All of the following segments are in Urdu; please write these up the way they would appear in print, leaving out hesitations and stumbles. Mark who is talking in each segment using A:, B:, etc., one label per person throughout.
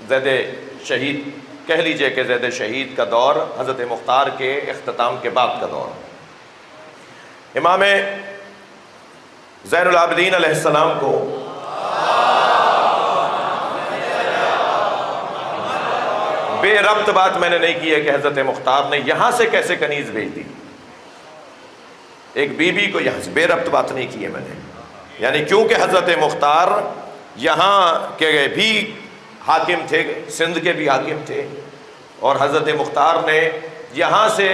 A: زید شہید کہہ لیجئے کہ زید شہید کا دور حضرت مختار کے اختتام کے بعد کا دور. امام زین العابدین علیہ السلام کو بے ربط بات میں نے نہیں کی ہے کہ حضرت مختار نے یہاں سے کیسے کنیز بھیج دی. ایک بی بی کو یہاں سے بے ربط بات نہیں کی ہے میں نے، یعنی کیونکہ حضرت مختار یہاں کے بھی حاکم تھے، سندھ کے بھی حاکم تھے، اور حضرت مختار نے یہاں سے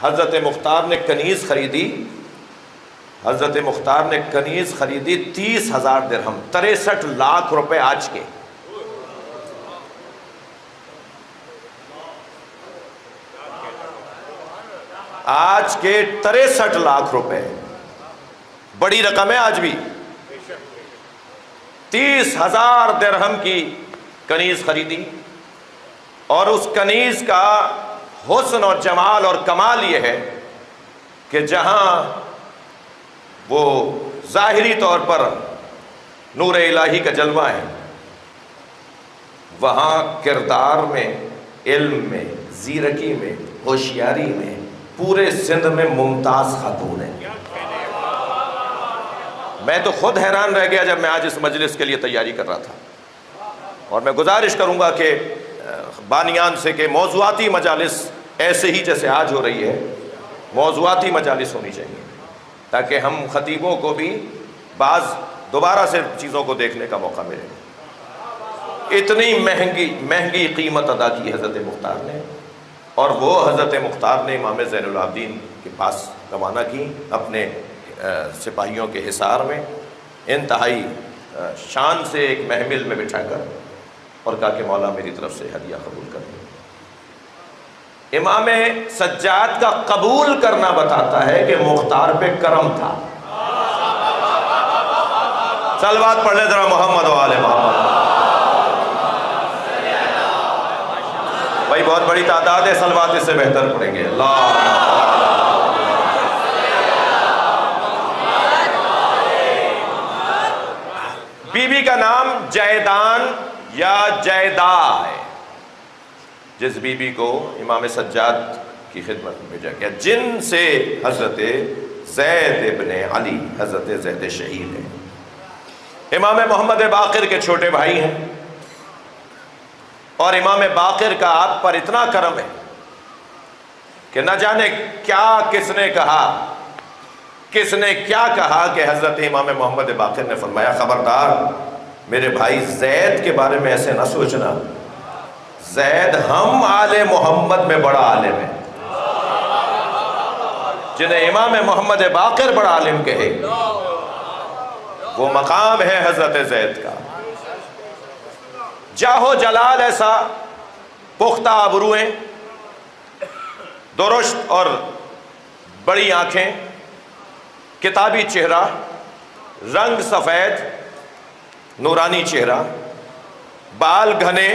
A: حضرت مختار نے کنیز خریدی. حضرت مختار نے کنیز خریدی 30,000 درہم، 63 لاکھ روپے آج کے. آج کے 63 لاکھ روپے بڑی رقم ہے آج بھی. 30,000 درہم کی کنیز خریدی، اور اس کنیز کا حسن اور جمال اور کمال یہ ہے کہ جہاں وہ ظاہری طور پر نور الہی کا جلوہ ہے، وہاں کردار میں، علم میں، زیرکی میں، ہوشیاری میں پورے سندھ میں ممتاز خاتون ہے. میں تو خود حیران رہ گیا جب میں آج اس مجلس کے لیے تیاری کر رہا تھا، اور میں گزارش کروں گا کہ بانیان سے کہ موضوعاتی مجالس ایسے ہی جیسے آج ہو رہی ہے، موضوعاتی مجالس ہونی چاہیے تاکہ ہم خطیبوں کو بھی بعض دوبارہ سے چیزوں کو دیکھنے کا موقع ملے. اتنی مہنگی قیمت ادا کی حضرت مختار نے، اور وہ حضرت مختار نے امام زین العابدین کے پاس روانہ کی اپنے سپاہیوں کے حصار میں، انتہائی شان سے ایک محمل میں بٹھا کر، اور کہا کہ مولا میری طرف سے ہدیہ قبول کر لیں. امام سجاد کا قبول کرنا بتاتا ہے کہ مختار پہ کرم تھا. صلوات پڑھ لیں ذرا محمد و آل محمد. بھائی بہت بڑی تعداد ہے، صلوات اس سے بہتر پڑھیں گے. اللہ بی بی کا نام جیدان یا جیدا ہے، جس بی بی کو امام سجاد کی خدمت میں بھیجا گیا، جن سے حضرت زید ابن علی حضرت زید شہید ہیں. امام محمد باقر کے چھوٹے بھائی ہیں، اور امام باقر کا آپ پر اتنا کرم ہے کہ نہ جانے کیا کس نے کیا کہا کہ حضرت امام محمد باقر نے فرمایا خبردار میرے بھائی زید کے بارے میں ایسے نہ سوچنا، زید ہم آل محمد میں بڑا عالم ہے. جنہیں امام محمد باقر بڑا عالم کہے، وہ مقام ہے حضرت زید کا. جاہو جلال ایسا، پختہ ابرویں، درشت اور بڑی آنکھیں، کتابی چہرہ، رنگ سفید، نورانی چہرہ، بال گھنے،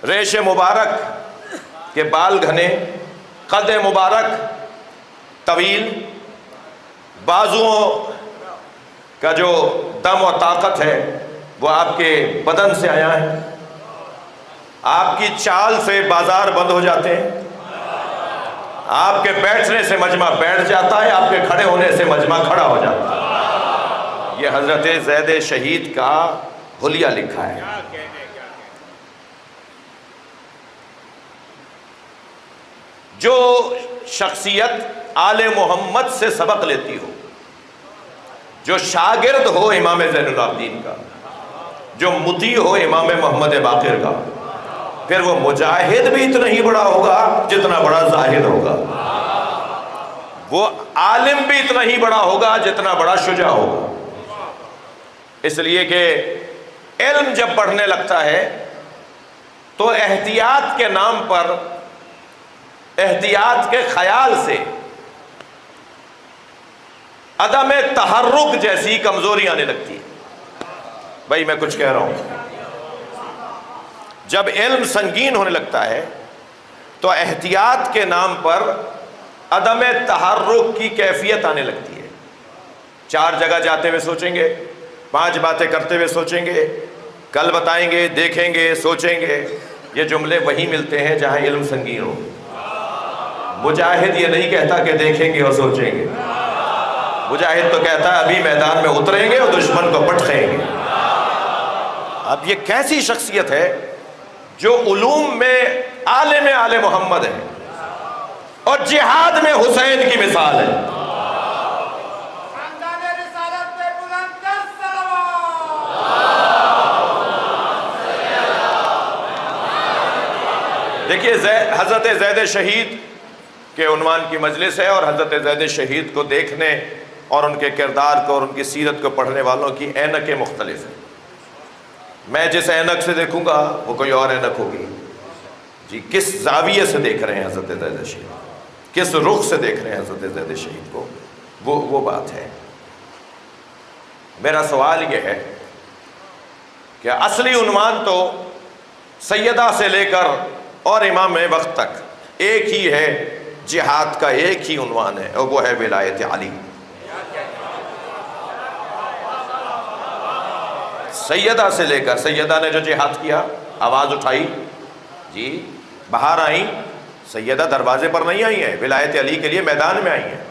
A: ریش مبارک کے بال گھنے، قد مبارک طویل، بازوؤں کا جو دم و طاقت ہے وہ آپ کے بدن سے آیا ہے. آپ کی چال سے بازار بند ہو جاتے ہیں، آپ کے بیٹھنے سے مجمع بیٹھ جاتا ہے، آپ کے کھڑے ہونے سے مجمع کھڑا ہو جاتا ہے. یہ حضرت زید شہید کا حلیہ لکھا ہے. جو شخصیت آل محمد سے سبق لیتی ہو، جو شاگرد ہو امام زین العابدین کا، جو مطیع ہو امام محمد باقر کا، پھر وہ مجاہد بھی اتنا ہی بڑا ہوگا جتنا بڑا زاہد ہوگا، وہ عالم بھی اتنا ہی بڑا ہوگا جتنا بڑا شجاع ہوگا. اس لیے کہ علم جب بڑھنے لگتا ہے تو احتیاط کے نام پر، احتیاط کے خیال سے عدم تحرک جیسی کمزوری آنے لگتی ہے. بھائی میں کچھ کہہ رہا ہوں، جب علم سنگین ہونے لگتا ہے تو احتیاط کے نام پر عدم تحرک کی کیفیت آنے لگتی ہے. 4 جگہ جاتے ہوئے سوچیں گے، 5 باتیں کرتے ہوئے سوچیں گے، کل بتائیں گے، دیکھیں گے، سوچیں گے۔ یہ جملے وہیں ملتے ہیں جہاں علم سنگین ہو۔ مجاہد یہ نہیں کہتا کہ دیکھیں گے اور سوچیں گے، مجاہد تو کہتا ہے ابھی میدان میں اتریں گے اور دشمن کو پٹخیں گے۔ اب یہ کیسی شخصیت ہے جو علوم میں عالم آل محمد ہے اور جہاد میں حسین کی مثال ہے۔ دیکھیے حضرت زید شہید کے عنوان کی مجلس ہے، اور حضرت زید شہید کو دیکھنے اور ان کے کردار کو اور ان کی سیرت کو پڑھنے والوں کی اینکیں مختلف ہیں۔ میں جس اینک سے دیکھوں گا وہ کوئی اور اینک ہوگی۔ جی کس زاویے سے دیکھ رہے ہیں حضرت زید شہید، کس رخ سے دیکھ رہے ہیں حضرت زید شہید کو، وہ بات ہے۔ میرا سوال یہ ہے کہ اصلی عنوان تو سیدہ سے لے کر اور امام وقت تک ایک ہی ہے، جہاد کا ایک ہی عنوان ہے، اور وہ ہے ولایت علی۔ سیدہ سے لے کر، سیدہ نے جو جہاد کیا، آواز اٹھائی، جی باہر آئیں، سیدہ دروازے پر نہیں آئی ہیں، ولایت علی کے لیے میدان میں آئی ہیں۔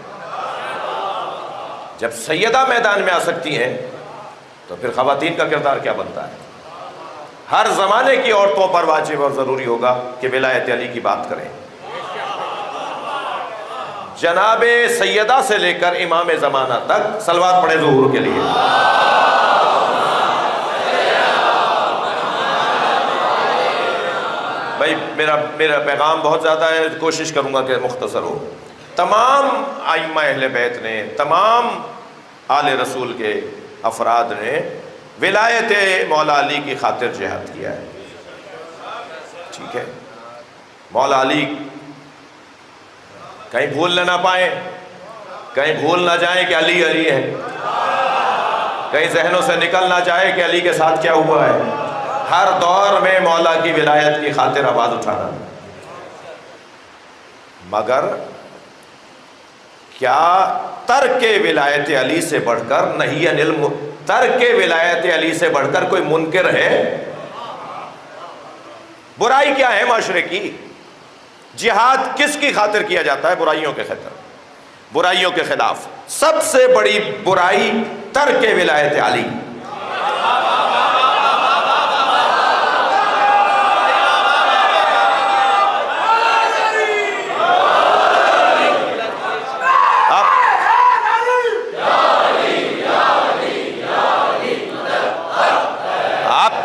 A: جب سیدہ میدان میں آ سکتی ہیں تو پھر خواتین کا کردار کیا بنتا ہے؟ ہر زمانے کی عورتوں پر واجب اور ضروری ہوگا کہ ولایت علی کی بات کریں۔ جناب سیدہ سے لے کر امام زمانہ تک صلوات پڑھیں ظہور کے لیے۔ بھائی میرا پیغام بہت زیادہ ہے، کوشش کروں گا کہ مختصر ہو۔ تمام ائمہ اہل بیت نے، تمام آل رسول کے افراد نے ولایت مولا علی کی خاطر جہاد کیا ہے، ٹھیک ہے۔ مولا علی کہیں بھول نہ پائیں، کہیں بھول نہ جائیں کہ علی علی ہے، کہیں ذہنوں سے نکل نہ جائے کہ علی کے ساتھ کیا ہوا ہے۔ ہر دور میں مولا کی ولایت کی خاطر آواز اٹھانا۔ مگر کیا ترک ولایت علی سے بڑھ کر نہیں، ترک ولایت علی سے بڑھ کر کوئی منکر ہے؟ برائی کیا ہے معاشرے کی؟ جہاد کس کی خاطر کیا جاتا ہے؟ برائیوں کے خاطر، برائیوں کے خلاف۔ سب سے بڑی برائی ترک ولایت علی۔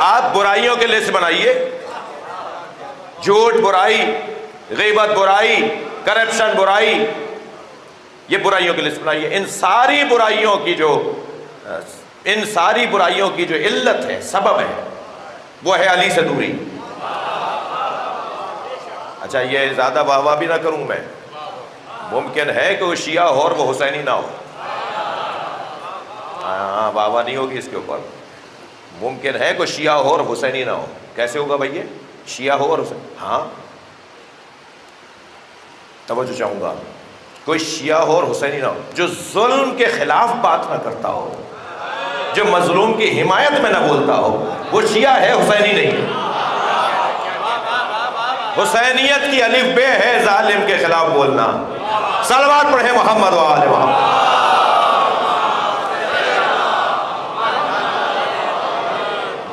A: آپ برائیوں کے لسٹ بنائیے، جھوٹ برائی، غیبت برائی، کرپشن برائی، یہ برائیوں کی لسٹ بنائیے۔ ان ساری برائیوں کی جو علت ہے، سبب ہے، وہ ہے علی سے دوری۔ اچھا یہ زیادہ واہ واہ بھی نہ کروں میں، ممکن ہے کہ وہ شیعہ ہو اور وہ حسینی نہ ہو۔ ہاں واہ واہ نہیں ہوگی اس کے اوپر۔ ممکن ہے کوئی شیعہ ہو اور حسینی نہ ہو۔ کیسے ہوگا بھائی؟ شیعہ ہو اور حسین، ہاں توجہ چاہوں گا، کوئی شیعہ ہو اور حسینی نہ ہو، جو ظلم کے خلاف بات نہ کرتا ہو، جو مظلوم کی حمایت میں نہ بولتا ہو، وہ شیعہ ہے، حسینی نہیں۔ حسینیت کی الف بے ہے ظالم کے خلاف بولنا۔ صلوات پڑھیں محمد و آل محمد۔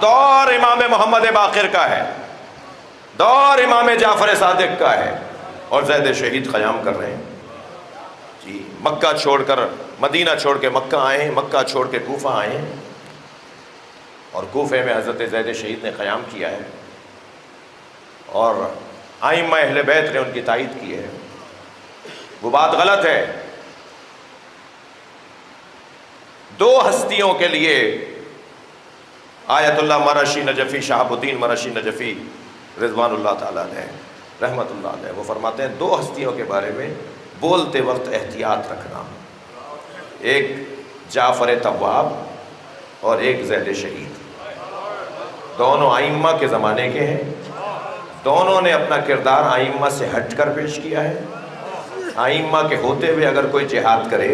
A: دور امام محمد باقر کا ہے، دور امام جعفر صادق کا ہے، اور زید شہید قیام کر رہے ہیں۔ جی مکہ چھوڑ کر، مدینہ چھوڑ کے مکہ آئے، مکہ چھوڑ کے کوفہ آئے، اور کوفے میں حضرت زید شہید نے قیام کیا ہے، اور ائمہ اہل بیت نے ان کی تائید کی ہے۔ وہ بات غلط ہے۔ دو ہستیوں کے لیے آیت اللہ مرشی نجفی، شہاب الدین مرشی نجفی رضوان اللہ تعالیٰ علیہ رحمت اللہ علیہ، وہ فرماتے ہیں دو ہستیوں کے بارے میں بولتے وقت احتیاط رکھنا، ایک جعفر طواب اور ایک زید شہید۔ دونوں ائمہ کے زمانے کے ہیں، دونوں نے اپنا کردار ائمہ سے ہٹ کر پیش کیا ہے۔ ائمہ کے ہوتے ہوئے اگر کوئی جہاد کرے،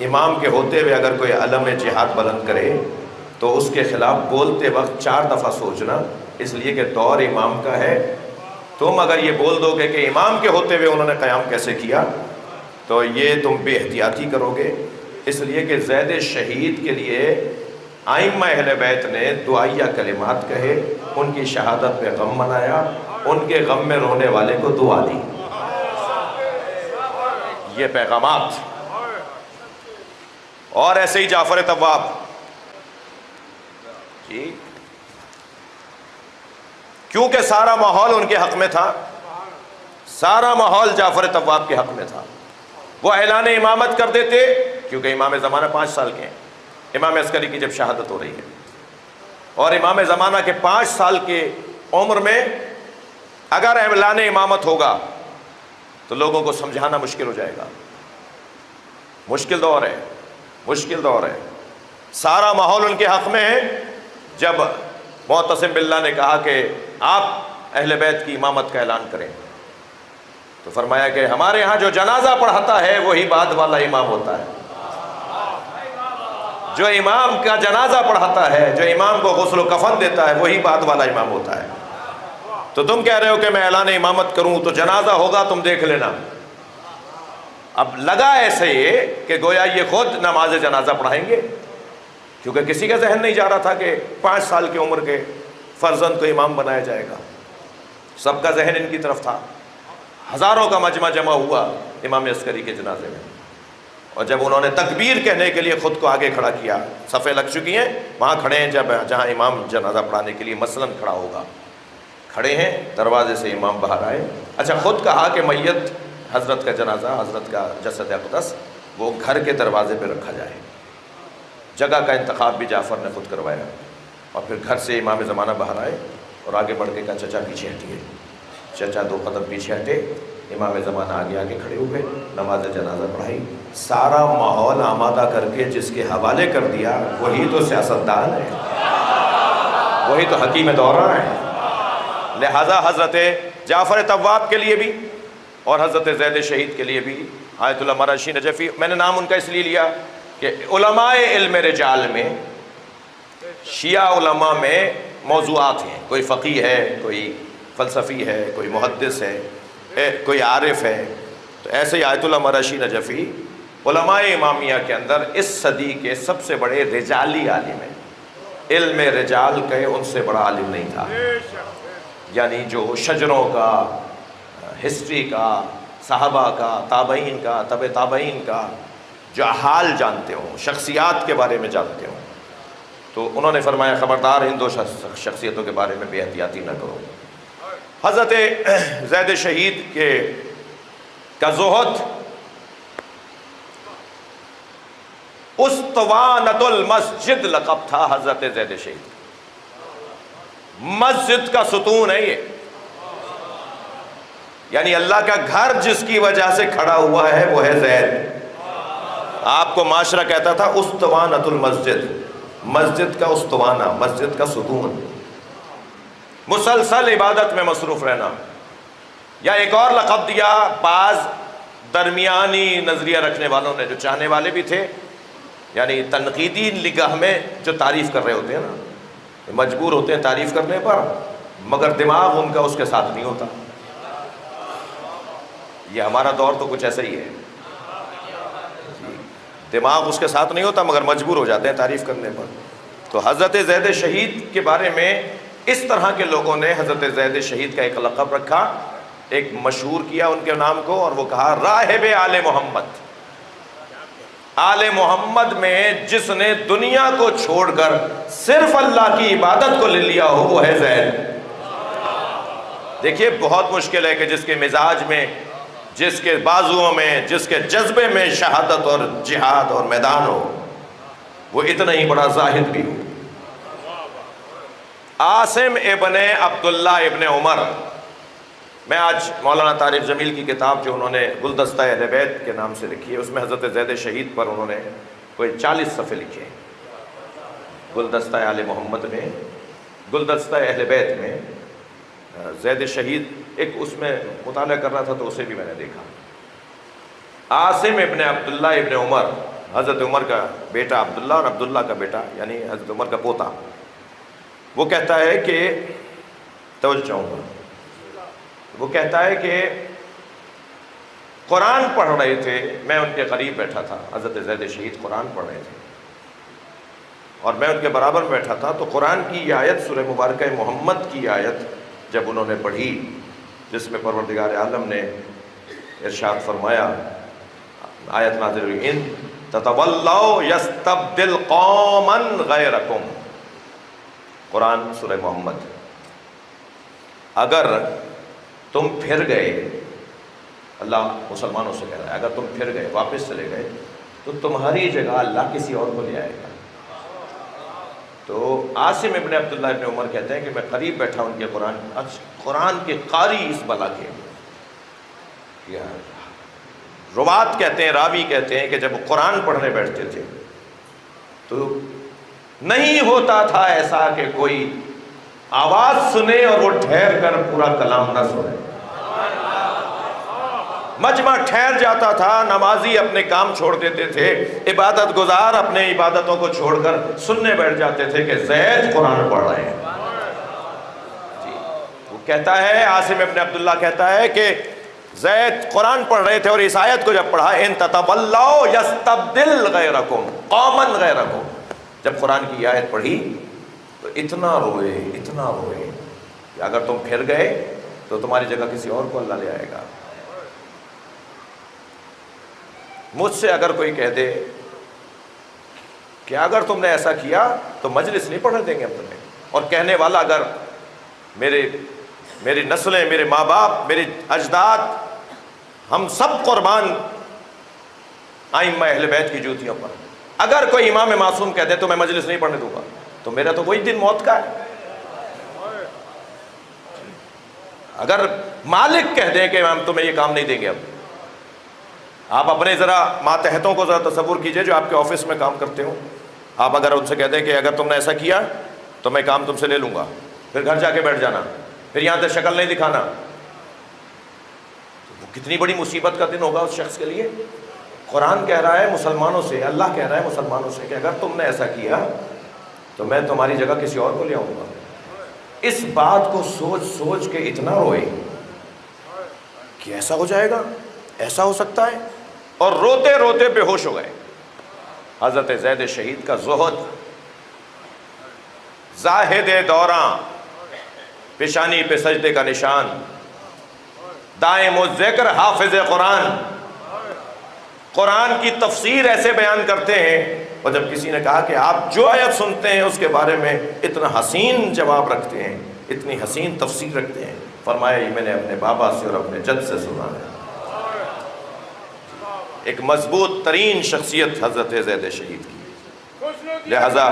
A: امام کے ہوتے ہوئے اگر کوئی علم جہاد بلند کرے، تو اس کے خلاف بولتے وقت 4 دفعہ سوچنا، اس لیے کہ دور امام کا ہے۔ تم اگر یہ بول دو گے کہ امام کے ہوتے ہوئے انہوں نے قیام کیسے کیا، تو یہ تم بے احتیاطی کرو گے۔ اس لیے کہ زید شہید کے لیے ائمہ اہل بیت نے دعائیہ کلمات کہے، ان کی شہادت پہ غم منایا، ان کے غم میں رونے والے کو دعا دی، یہ پیغامات۔ اور ایسے ہی جعفر طواب جی، کیونکہ سارا ماحول ان کے حق میں تھا، سارا ماحول جعفر طواب کے حق میں تھا، وہ اعلان امامت کر دیتے، کیونکہ امام زمانہ 5 سال کے ہیں، امام عسکری کی جب شہادت ہو رہی ہے، اور امام زمانہ کے 5 سال کے عمر میں اگر اعلان امامت ہوگا تو لوگوں کو سمجھانا مشکل ہو جائے گا۔ مشکل دور ہے، مشکل دور ہے، سارا ماحول ان کے حق میں ہے۔ جب معتصم باللہ نے کہا کہ آپ اہل بیت کی امامت کا اعلان کریں، تو فرمایا کہ ہمارے ہاں جو جنازہ پڑھاتا ہے وہی بعد والا امام ہوتا ہے، جو امام کا جنازہ پڑھاتا ہے، جو امام کو غسل و کفن دیتا ہے وہی بعد والا امام ہوتا ہے۔ تو تم کہہ رہے ہو کہ میں اعلان امامت کروں تو جنازہ ہوگا، تم دیکھ لینا۔ اب لگا ایسے کہ گویا یہ خود نماز جنازہ پڑھائیں گے، کیونکہ کسی کا ذہن نہیں جا رہا تھا کہ 5 سال کی عمر کے فرزند کو امام بنایا جائے گا، سب کا ذہن ان کی طرف تھا۔ ہزاروں کا مجمع جمع ہوا امام عسکری کے جنازے میں، اور جب انہوں نے تکبیر کہنے کے لیے خود کو آگے کھڑا کیا، صفیں لگ چکی ہیں، وہاں کھڑے ہیں جہاں امام جنازہ پڑھانے کے لیے مثلاً کھڑا ہوگا، کھڑے ہیں، دروازے سے امام باہر آئے۔ اچھا، خود کہا کہ میت حضرت کا جنازہ، حضرت کا جسد اقدس وہ گھر کے دروازے پہ رکھا جائے۔ جگہ کا انتخاب بھی جعفر نے خود کروایا، اور پھر گھر سے امام زمانہ باہر آئے اور آگے بڑھ کے کہا چچا پیچھے ہٹیے۔ چچا 2 قدم پیچھے ہٹے، امام زمانہ آگے آگے کھڑے ہوئے، نماز جنازہ پڑھائی، سارا ماحول آمادہ کر کے جس کے حوالے کر دیا وہی تو سیاستدان ہے، وہی تو حکیم دورہ ہے۔ لہذا حضرت جعفر طواب کے لیے بھی اور حضرت زید شہید کے لیے بھی آیت اللہ مراشی نجفی، میں نے نام ان کا اس لیے لیا کہ علماء علم رجال میں، شیعہ علماء میں موضوعات ہیں، کوئی فقیہ ہے، کوئی فلسفی ہے، کوئی محدث ہے، کوئی عارف ہے، تو ایسے ہی آیت اللہ مراشی نجفی علماء امامیہ کے اندر اس صدی کے سب سے بڑے رجالی عالم ہیں، علم رجال کے ان سے بڑا عالم نہیں تھا، یعنی جو شجروں کا، ہسٹری کا، صحابہ کا، تابعین کا، تبع تابعین کا جو حال جانتے ہوں، شخصیات کے بارے میں جانتے ہوں، تو انہوں نے فرمایا خبردار ان 2 شخصیتوں کے بارے میں بے احتیاطی نہ کرو۔ حضرت زید شہید کا زہد اسطوانۃ المسجد لقب تھا حضرت زید شہید، مسجد کا ستون ہے یہ، یعنی اللہ کا گھر جس کی وجہ سے کھڑا ہوا ہے وہ ہے زید۔ آپ کو معاشرہ کہتا تھا اسطوانۃ المسجد، مسجد کا استوانہ، مسجد کا ستون، مسلسل عبادت میں مصروف رہنا۔ یا ایک اور لقب دیا بعض درمیانی نظریہ رکھنے والوں نے، جو چاہنے والے بھی تھے، یعنی تنقیدی نگاہ میں جو تعریف کر رہے ہوتے ہیں نا، مجبور ہوتے ہیں تعریف کرنے پر، مگر دماغ ان کا اس کے ساتھ نہیں ہوتا۔ یہ ہمارا دور تو کچھ ایسا ہی ہے، دماغ اس کے ساتھ نہیں ہوتا مگر مجبور ہو جاتے ہیں تعریف کرنے پر۔ تو حضرت زید شہید کے بارے میں اس طرح کے لوگوں نے حضرت زید شہید کا ایک لقب رکھا، ایک مشہور کیا ان کے نام کو، اور وہ کہا راہب آل محمد۔ آل محمد میں جس نے دنیا کو چھوڑ کر صرف اللہ کی عبادت کو لے لیا ہو وہ ہے زید۔ دیکھیے بہت مشکل ہے کہ جس کے مزاج میں، جس کے بازوؤں میں، جس کے جذبے میں شہادت اور جہاد اور میدان ہو، وہ اتنا ہی بڑا زاہد بھی ہو۔ عاصم ابن عبداللہ ابن عمر، میں آج مولانا طارق جمیل کی کتاب جو انہوں نے گلدستہ اہل بیت کے نام سے لکھی ہے، اس میں حضرت زید شہید پر انہوں نے کوئی 40 صفحے لکھے ہیں۔ گلدستہ آل محمد میں، گلدستہ اہل بیت میں زید شہید، ایک اس میں مطالعہ کر رہا تھا تو اسے بھی میں نے دیکھا۔ عاصم ابن عبداللہ ابن عمر حضرت عمر کا بیٹا عبداللہ اور عبداللہ کا بیٹا یعنی حضرت عمر کا پوتا، وہ کہتا ہے کہ توجہ چاہوں گا، وہ کہتا ہے کہ قرآن پڑھ رہے تھے، میں ان کے قریب بیٹھا تھا، حضرت زید شہید قرآن پڑھ رہے تھے اور میں ان کے برابر بیٹھا تھا، تو قرآن کی یہ آیت سورہ مبارکہ محمد کی آیت جب انہوں نے پڑھی جس میں پروردگار عالم نے ارشاد فرمایا، آیت نازل ہوئی، ان تتولوا یستبدل قوما غیرکم، قرآن سورہ محمد، اگر تم پھر گئے، اللہ مسلمانوں سے کہہ رہا ہے، اگر تم پھر گئے واپس چلے گئے تو تمہاری جگہ اللہ کسی اور کو لے آئے گا۔ تو عاصم ابن عبداللہ ابن عمر کہتے ہیں کہ میں قریب بیٹھا ان کے قرآن کے قاری اس بلا کے، روات کہتے ہیں، راوی کہتے ہیں کہ جب وہ قرآن پڑھنے بیٹھتے تھے تو نہیں ہوتا تھا ایسا کہ کوئی آواز سنے اور وہ ٹھہر کر پورا کلام نہ سنے، مجمع ٹھہر جاتا تھا، نمازی اپنے کام چھوڑ دیتے تھے، عبادت گزار اپنے عبادتوں کو چھوڑ کر سننے بیٹھ جاتے تھے کہ زید قرآن پڑھ رہے ہیں۔ جی وہ کہتا ہے، عاصم ابن عبداللہ کہتا ہے کہ زید قرآن پڑھ رہے تھے اور اس آیت کو جب پڑھا، ان تتولوا یستبدل غیرکم قوما غیرکم، جب قرآن کی آیت پڑھی تو اتنا روئے کہ اگر تم پھر گئے تو تمہاری جگہ کسی اور کو اللہ لے آئے گا۔ مجھ سے اگر کوئی کہہ دے کہ اگر تم نے ایسا کیا تو مجلس نہیں پڑھنے دیں گے ہم تمہیں، اور کہنے والا اگر میری نسلیں، میرے ماں باپ، میرے اجداد، ہم سب قربان ائمہ اہل بیت کی جوتیوں پر، اگر کوئی امام معصوم کہہ دے تو میں مجلس نہیں پڑھنے دوں گا، تو میرا تو وہی دن موت کا ہے۔ اگر مالک کہہ دیں کہ ہم تمہیں یہ کام نہیں دیں گے، اب آپ اپنے ذرا ماتحتوں کو ذرا تصور کیجئے جو آپ کے آفس میں کام کرتے ہوں، آپ اگر ان سے کہہ دیں کہ اگر تم نے ایسا کیا تو میں کام تم سے لے لوں گا، پھر گھر جا کے بیٹھ جانا، پھر یہاں سے شکل نہیں دکھانا، وہ کتنی بڑی مصیبت کا دن ہوگا اس شخص کے لیے۔ قرآن کہہ رہا ہے مسلمانوں سے، اللہ کہہ رہا ہے مسلمانوں سے کہ اگر تم نے ایسا کیا تو میں تمہاری جگہ کسی اور کو لے آؤں گا۔ اس بات کو سوچ کے اتنا روئے کہ ایسا ہو جائے گا، ایسا ہو سکتا ہے، اور روتے روتے بے ہوش ہو گئے۔ حضرت زید شہید کا زہد، زاہد دوراں، پیشانی پہ سجدے کا نشان، دائم الذکر حافظ قرآن، قرآن کی تفسیر ایسے بیان کرتے ہیں، اور جب کسی نے کہا کہ آپ جو آیت سنتے ہیں اس کے بارے میں اتنا حسین جواب رکھتے ہیں، اتنی حسین تفسیر رکھتے ہیں، فرمایا یہ میں نے اپنے بابا سے اور اپنے جد سے سنا ہے۔ ایک مضبوط ترین شخصیت حضرت زید شہید کی، لہذا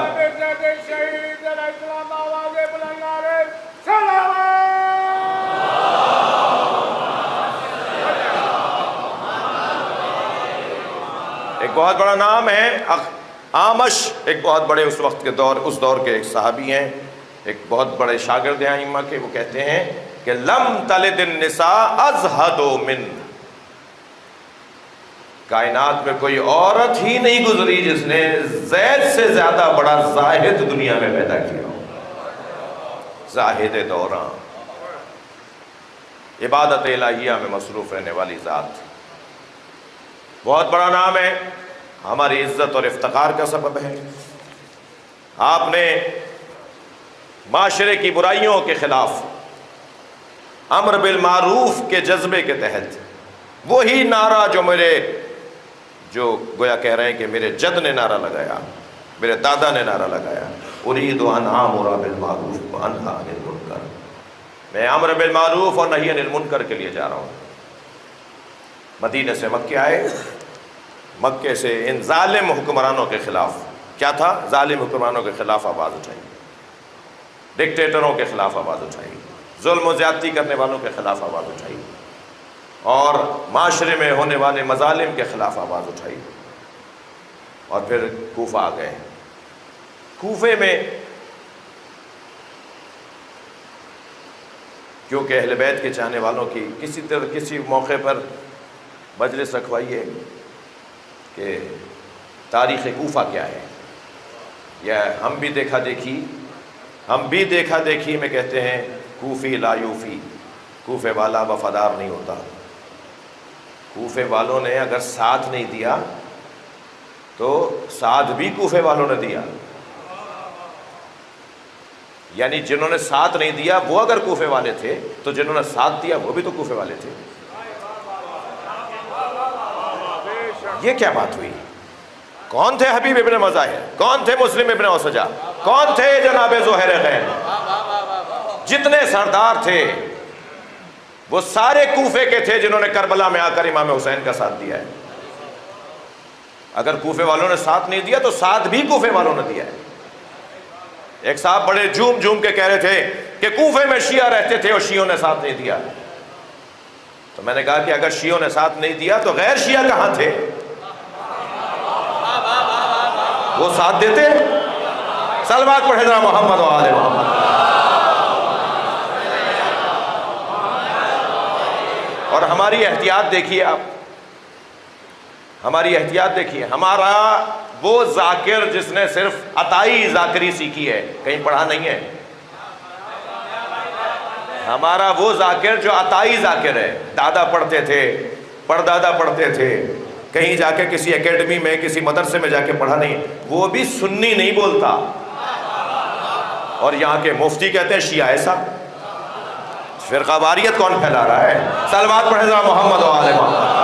A: ایک بہت بڑا نام ہے اعمش، ایک بہت بڑے اس وقت کے اس دور کے ایک صحابی ہیں، ایک بہت بڑے شاگرد ہیں ائمہ کے، وہ کہتے ہیں کہ لم تلد النساء ازہد من، کائنات میں کوئی عورت ہی نہیں گزری جس نے زید سے زیادہ بڑا زاہد دنیا میں پیدا کیا ہو۔ زاہد دوراں، عبادت الہیہ میں مصروف رہنے والی ذات، بہت بڑا نام ہے، ہماری عزت اور افتخار کا سبب ہے۔ آپ نے معاشرے کی برائیوں کے خلاف امر بالمعروف کے جذبے کے تحت وہی نعرہ جو گویا کہہ رہے ہیں کہ میرے جد نے نعرہ لگایا، میرے دادا نے نعرہ لگایا، ارید ان آمر بالمعروف وانہی عن المنکر، میں امر بالمعروف اور نہی عن المنکر کے لیے جا رہا ہوں۔ مدینہ سے مکے آئے، مکے سے ان ظالم حکمرانوں کے خلاف، کیا تھا؟ ظالم حکمرانوں کے خلاف آواز اٹھائی، ڈکٹیٹروں کے خلاف آواز اٹھائی، ظلم و زیادتی کرنے والوں کے خلاف آواز اٹھائی، اور معاشرے میں ہونے والے مظالم کے خلاف آواز اٹھائی، اور پھر کوفہ آ گئے۔ کوفے میں کیونکہ اہل بیت کے چاہنے والوں کی کسی موقع پر مجلس رکھوائیے کہ تاریخ کوفہ کیا ہے؟ یا ہم بھی دیکھا دیکھی میں کہتے ہیں کوفی لا یوفی، کوفے والا وفادار نہیں ہوتا۔ کوفے والوں نے اگر ساتھ نہیں دیا تو ساتھ بھی کوفے والوں نے دیا، یعنی جنہوں نے ساتھ نہیں دیا وہ اگر کوفے والے تھے تو جنہوں نے ساتھ دیا وہ بھی تو کوفے والے تھے۔ یہ کیا بات ہوئی؟ کون تھے حبیب ابن مظاہر؟ کون تھے مسلم ابن اوسجا؟ کون تھے جناب زہیر غین؟ جتنے سردار تھے وہ سارے کوفے کے تھے جنہوں نے کربلا میں آ کر امام حسین کا ساتھ دیا ہے۔ اگر کوفے والوں نے ساتھ نہیں دیا تو ساتھ بھی کوفے والوں نے دیا ہے۔ ایک صاحب بڑے جھوم کے کہہ رہے تھے کہ کوفے میں شیعہ رہتے تھے اور شیعوں نے ساتھ نہیں دیا، تو میں نے کہا کہ اگر شیعوں نے ساتھ نہیں دیا تو غیر شیعہ کہاں تھے؟ وہ ساتھ دیتے؟ صلوات پڑھے ذرا محمد و آل محمد۔ اور ہماری احتیاط دیکھیے آپ، ہماری احتیاط دیکھیے۔ ہمارا وہ ذاکر جس نے صرف عطائی ذاکری سیکھی ہے، کہیں پڑھا نہیں ہے۔ ہمارا وہ ذاکر جو عطائی ذاکر ہے، دادا پڑھتے تھے، پردادا پڑھتے تھے، کہیں جا کے کسی اکیڈمی میں کسی مدرسے میں جا کے پڑھا نہیں، وہ بھی سنی نہیں بولتا، اور یہاں کے مفتی کہتے ہیں شیعہ ایسا۔ فرقہ واریت کون پھیلا رہا ہے؟ صلوات پڑھے ذرا محمد و آل محمد۔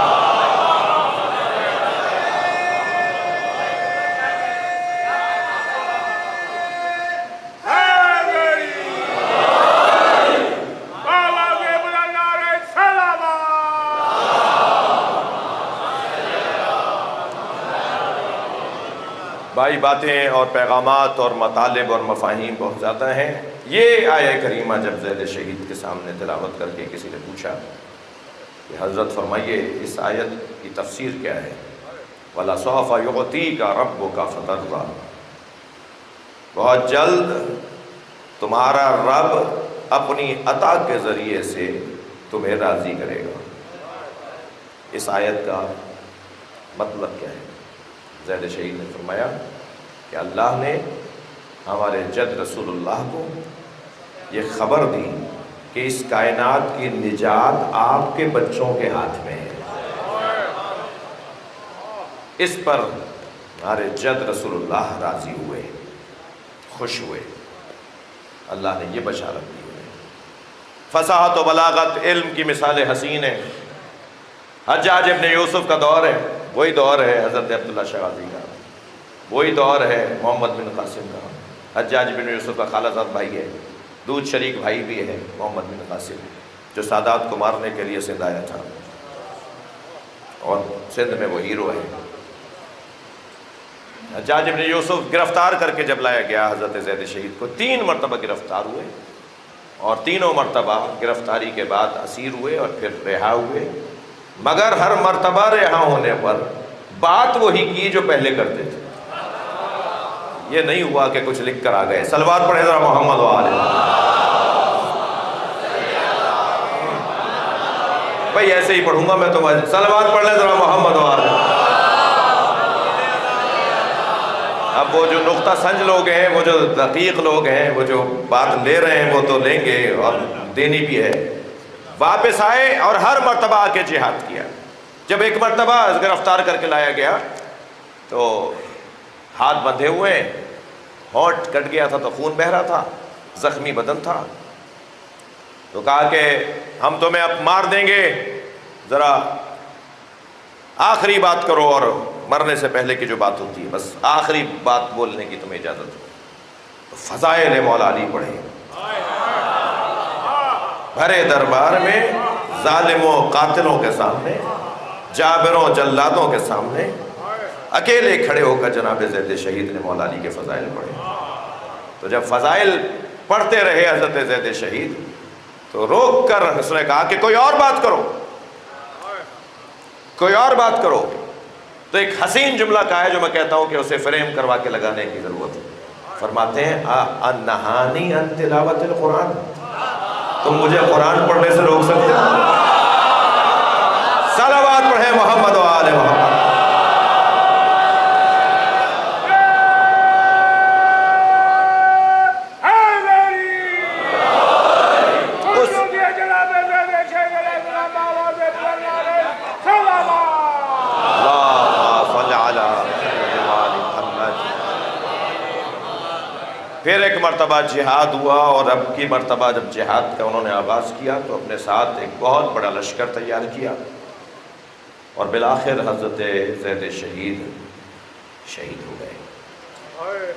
A: بھائی باتیں اور پیغامات اور مطالب اور مفاہیم بہت زیادہ ہیں۔ یہ آیہ کریمہ جب ذیل شہید کے سامنے تلاوت کر کے کسی نے پوچھا کہ حضرت فرمائیے اس آیت کی تفسیر کیا ہے؟ وَلَسَوْفَ يُعْطِيكَ رَبُّكَ فَتَرْضَىٰ، بہت جلد تمہارا رب اپنی عطا کے ذریعے سے تمہیں راضی کرے گا۔ اس آیت کا مطلب کیا ہے؟ ذیل شہید نے فرمایا کہ اللہ نے ہمارے جد رسول اللہ کو یہ خبر دی کہ اس کائنات کی نجات آپ کے بچوں کے ہاتھ میں ہے۔ اس پر ہمارے جد رسول اللہ راضی ہوئے، خوش ہوئے، اللہ نے یہ بشارت دی ہے۔ فصاحت و بلاغت، علم کی مثال حسین ہے۔ حجاج ابن یوسف کا دور ہے، وہی دور ہے حضرت عبداللہ شغازی کا، وہی دور ہے محمد بن قاسم کا۔ حجاج بن یوسف کا خالہ زاد بھائی ہے، دودھ شریک بھائی بھی ہے محمد بن قاسم، جو سادات کو مارنے کے لیے سندھ آیا تھا، اور سندھ میں وہ ہیرو ہے۔ حجاج بن یوسف گرفتار کر کے جب لایا گیا حضرت زید شہید کو، 3 مرتبہ گرفتار ہوئے، اور تینوں مرتبہ گرفتاری کے بعد اسیر ہوئے اور پھر رہا ہوئے، مگر ہر مرتبہ رہا ہونے پر بات وہی کی جو پہلے کرتے تھے۔ یہ نہیں ہوا کہ کچھ لکھ کر آ گئے۔ صلوات پڑھیں ذرا محمد و آل محمد۔ بھائی ایسے ہی پڑھوں گا میں تو، صلوات پڑھ لیں ذرا محمد و آل محمد۔ اب وہ جو نقطہ سنج لوگ ہیں، وہ جو دقیق لوگ ہیں، وہ جو بات لے رہے ہیں وہ تو لیں گے، اور دینی بھی ہے۔ واپس آئے اور ہر مرتبہ آ کے جہاد کیا۔ جب ایک مرتبہ گرفتار کر کے لایا گیا تو ہاتھ بندھے ہوئے، ہونٹ کٹ گیا تھا تو خون بہہ رہا تھا، زخمی بدن تھا، تو کہا کہ ہم تمہیں اب مار دیں گے، ذرا آخری بات کرو، اور مرنے سے پہلے کی جو بات ہوتی ہے بس آخری بات بولنے کی تمہیں اجازت ہو۔ فضائل مولا علی پڑھے، بھرے دربار میں ظالموں قاتلوں کے سامنے، جابروں جلادوں کے سامنے اکیلے کھڑے ہو کر جناب زید شہید نے مولا علی کے فضائل پڑھے۔ تو جب فضائل پڑھتے رہے حضرت زید شہید تو روک کر اس نے کہا کہ کوئی اور بات کرو، کوئی اور بات کرو۔ تو ایک حسین جملہ کہا ہے جو میں کہتا ہوں کہ اسے فریم کروا کے لگانے کی ضرورت ہے۔ فرماتے ہیں انہانی ان تلاوت القرآن، تم مجھے قرآن پڑھنے سے روک سکتے ہو؟ صلوات پڑھیں محمد و آل محمد۔ پھر ایک مرتبہ جہاد ہوا، اور اب کی مرتبہ جب جہاد کا انہوں نے آغاز کیا تو اپنے ساتھ ایک بہت بڑا لشکر تیار کیا، اور بالآخر حضرت زید شہید ہو گئے۔